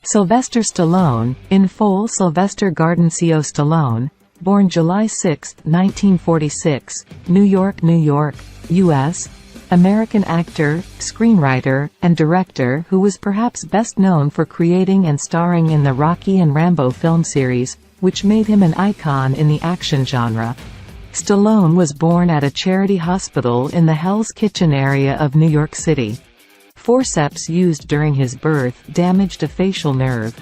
Sylvester Stallone, in full Sylvester Gardencio Stallone, born July 6, 1946, New York, U.S., American actor, screenwriter, and director who was perhaps best known for creating and starring in the Rocky and Rambo film series, which made him an icon in the action genre. Stallone was born at a charity hospital in the Hell's Kitchen area of New York City. Forceps used during his birth damaged a facial nerve,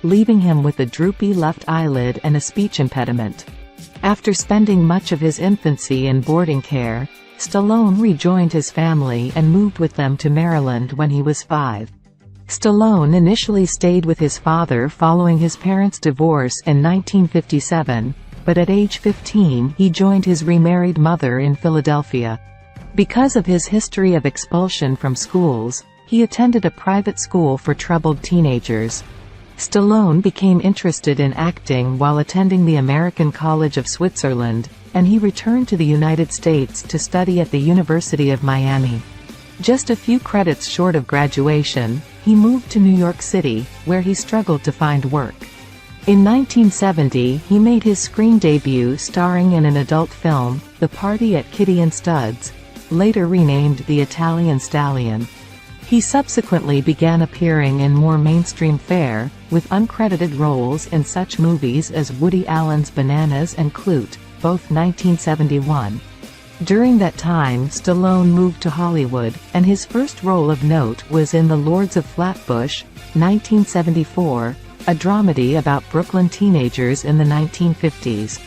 leaving him with a droopy left eyelid and a speech impediment. After spending much of his infancy in boarding care, Stallone rejoined his family and moved with them to Maryland when he was 5. Stallone initially stayed with his father following his parents' divorce in 1957, but at age 15 he joined his remarried mother in Philadelphia. Because of his history of expulsion from schools, he attended a private school for troubled teenagers. Stallone became interested in acting while attending the American College of Switzerland, and he returned to the United States to study at the University of Miami. Just a few credits short of graduation, he moved to New York City, where he struggled to find work. In 1970 he made his screen debut starring in an adult film, The Party at Kitty and Studs, later renamed The Italian Stallion. He subsequently began appearing in more mainstream fare, with uncredited roles in such movies as Woody Allen's Bananas and Clute, both 1971. During that time Stallone moved to Hollywood, and his first role of note was in The Lords of Flatbush, 1974, a dramedy about Brooklyn teenagers in the 1950s.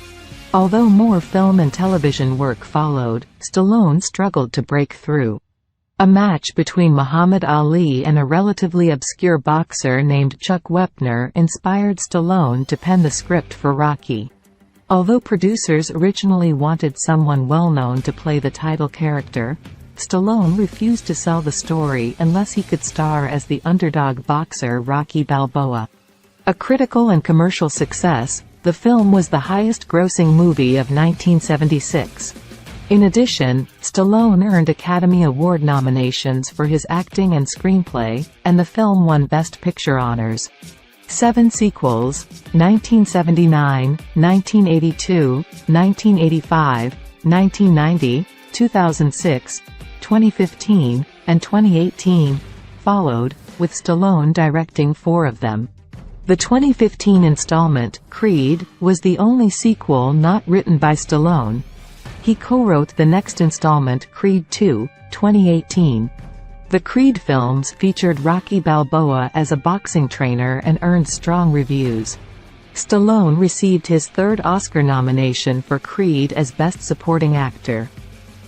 Although more film and television work followed, Stallone struggled to break through. A match between Muhammad Ali and a relatively obscure boxer named Chuck Wepner inspired Stallone to pen the script for Rocky. Although producers originally wanted someone well-known to play the title character, Stallone refused to sell the story unless he could star as the underdog boxer Rocky Balboa. A critical and commercial success, the film was the highest-grossing movie of 1976. In addition, Stallone earned Academy Award nominations for his acting and screenplay, and the film won Best Picture honors. 7 sequels, 1979, 1982, 1985, 1990, 2006, 2015, and 2018, followed, with Stallone directing 4 of them. The 2015 installment, Creed, was the only sequel not written by Stallone. He co-wrote the next installment, Creed II, 2018. The Creed films featured Rocky Balboa as a boxing trainer and earned strong reviews. Stallone received his 3rd Oscar nomination for Creed as Best Supporting Actor.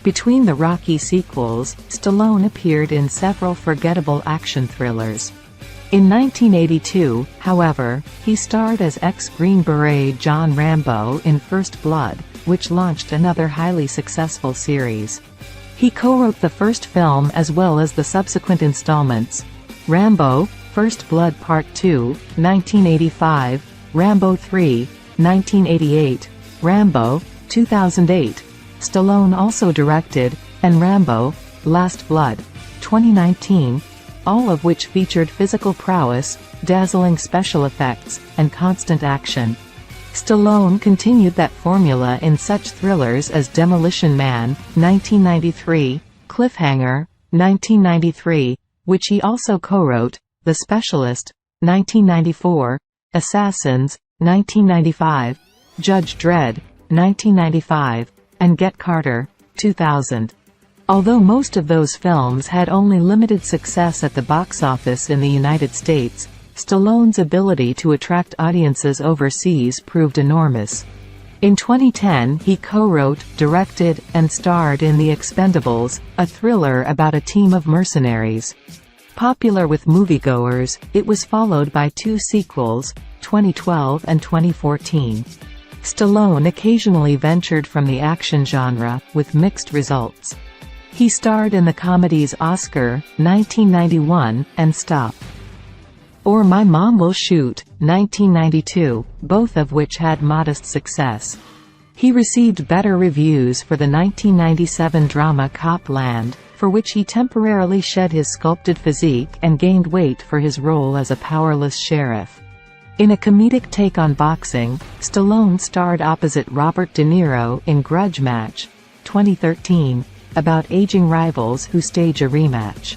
Between the Rocky sequels, Stallone appeared in several forgettable action thrillers. In 1982, however, he starred as ex-Green Beret John Rambo in First Blood, which launched another highly successful series. He co-wrote the first film as well as the subsequent installments: Rambo, First Blood Part 2, 1985, Rambo 3, 1988, Rambo, 2008. Stallone also directed, and Rambo, Last Blood, 2019, all of which featured physical prowess, dazzling special effects, and constant action. Stallone continued that formula in such thrillers as Demolition Man, 1993, Cliffhanger, 1993, which he also co-wrote, The Specialist, 1994, Assassins, 1995, Judge Dredd, 1995, and Get Carter, 2000. Although most of those films had only limited success at the box office in the United States, Stallone's ability to attract audiences overseas proved enormous. In 2010 he co-wrote, directed, and starred in The Expendables, a thriller about a team of mercenaries. Popular with moviegoers, it was followed by 2 sequels, 2012 and 2014. Stallone occasionally ventured from the action genre, with mixed results. He starred in the comedies Oscar, 1991, and Stop! Or My Mom Will Shoot, 1992, both of which had modest success. He received better reviews for the 1997 drama Cop Land, for which he temporarily shed his sculpted physique and gained weight for his role as a powerless sheriff. In a comedic take on boxing, Stallone starred opposite Robert De Niro in Grudge Match, 2013, about aging rivals who stage a rematch.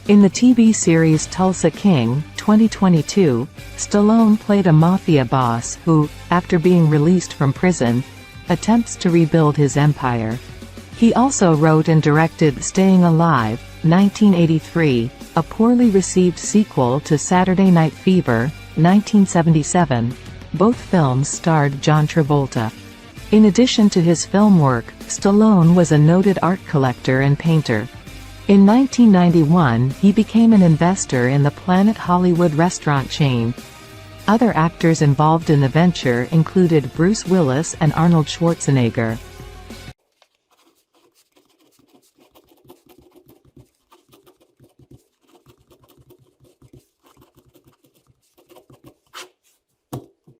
In the TV series Tulsa King, 2022, Stallone played a mafia boss who, after being released from prison, attempts to rebuild his empire. He also wrote and directed Staying Alive, 1983, a poorly received sequel to Saturday Night Fever, 1977. Both films starred John Travolta. In addition to his film work, Stallone was a noted art collector and painter. In 1991, he became an investor in the Planet Hollywood restaurant chain. Other actors involved in the venture included Bruce Willis and Arnold Schwarzenegger.